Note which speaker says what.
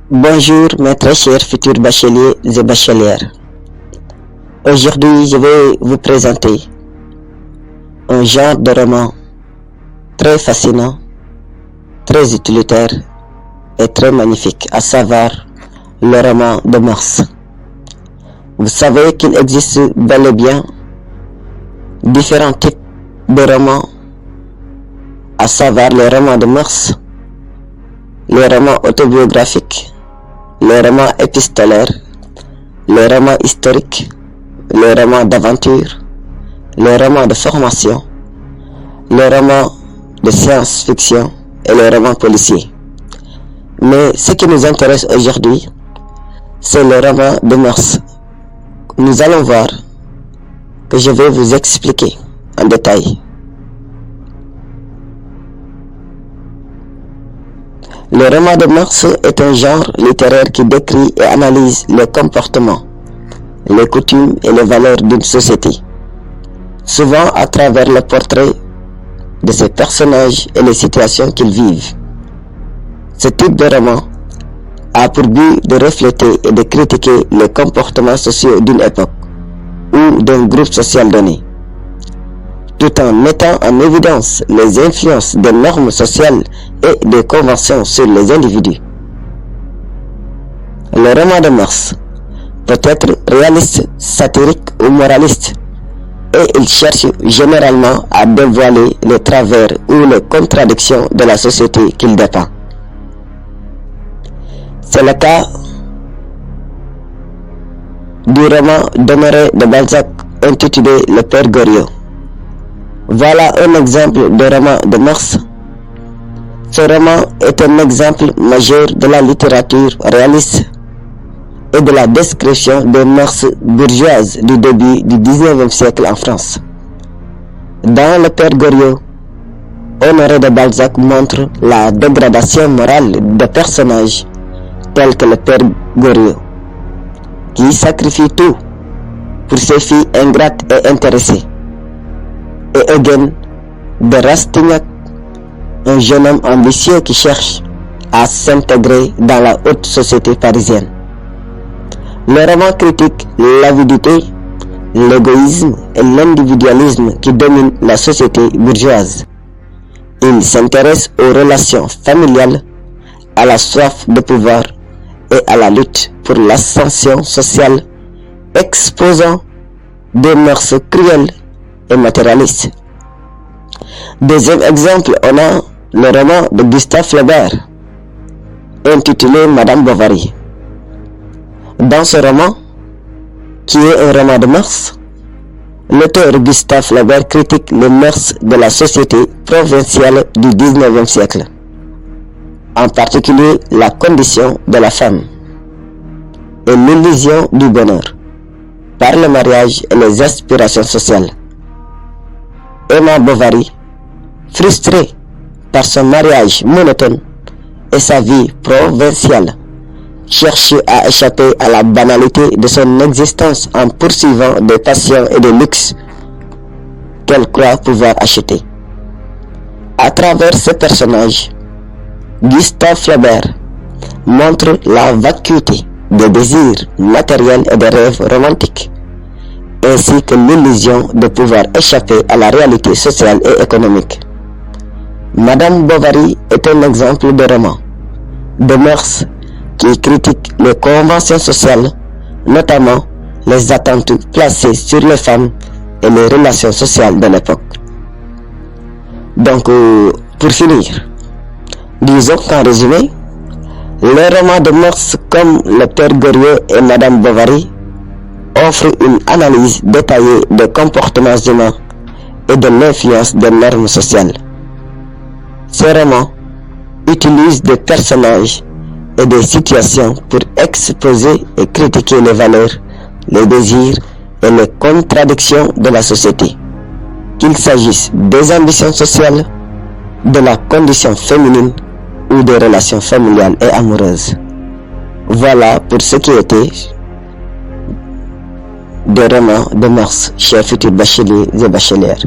Speaker 1: Bonjour mes très chers futurs bacheliers et bachelières. Aujourd'hui, je vais vous présenter un genre de roman très fascinant, très utilitaire et très magnifique, à savoir le roman de mœurs. Vous savez qu'il existe bel et bien différents types de romans, à savoir les romans de mœurs, les romans autobiographiques, les romans épistolaires, les romans historiques, les romans d'aventure, les romans de formation, les romans de science-fiction et les romans policiers. Mais ce qui nous intéresse aujourd'hui, c'est le roman de mœurs. Nous allons voir que je vais vous expliquer en détail. Le roman de mœurs est un genre littéraire qui décrit et analyse les comportements, les coutumes et les valeurs d'une société, souvent à travers le portrait de ses personnages et les situations qu'ils vivent. Ce type de roman a pour but de refléter et de critiquer les comportements sociaux d'une époque ou d'un groupe social donné, tout en mettant en évidence les influences des normes sociales et des conventions sur les individus. Le roman de mœurs peut être réaliste, satirique ou moraliste, et il cherche généralement à dévoiler les travers ou les contradictions de la société qu'il dépeint. C'est le cas du roman d'Honoré de Balzac intitulé Le Père Goriot. Voilà un exemple de roman de mœurs. Ce roman est un exemple majeur de la littérature réaliste et de la description des mœurs bourgeoises du début du XIXe siècle en France. Dans Le Père Goriot, Honoré de Balzac montre la dégradation morale des personnages tels que le Père Goriot, qui sacrifie tout pour ses filles ingrates et intéressées, et Eugen de Rastignac, un jeune homme ambitieux qui cherche à s'intégrer dans la haute société parisienne. Le roman critique l'avidité, l'égoïsme et l'individualisme qui dominent la société bourgeoise. Il s'intéresse aux relations familiales, à la soif de pouvoir et à la lutte pour l'ascension sociale, exposant des mœurs cruelles et matérialistes. Deuxième exemple, on a le roman de Gustave Flaubert, intitulé Madame Bovary. Dans ce roman, qui est un roman de mœurs, l'auteur Gustave Flaubert critique les mœurs de la société provinciale du XIXe siècle, en particulier la condition de la femme et l'illusion du bonheur par le mariage et les aspirations sociales. Emma Bovary, frustrée par son mariage monotone et sa vie provinciale, cherche à échapper à la banalité de son existence en poursuivant des passions et des luxes qu'elle croit pouvoir acheter. À travers ce personnage, Gustave Flaubert montre la vacuité des désirs matériels et des rêves romantiques, ainsi que l'illusion de pouvoir échapper à la réalité sociale et économique. Madame Bovary est un exemple de roman de mœurs qui critique les conventions sociales, notamment les attentes placées sur les femmes et les relations sociales de l'époque. Donc, pour finir, disons qu'en résumé, les romans de mœurs comme Le Père Goriot et Madame Bovary offrent une analyse détaillée des comportements humains et de l'influence des normes sociales. Ces romans utilisent des personnages et des situations pour exposer et critiquer les valeurs, les désirs et les contradictions de la société, qu'il s'agisse des ambitions sociales, de la condition féminine ou des relations familiales et amoureuses. Voilà pour ce qui était des romans de mœurs, chers futurs bacheliers et bachelières.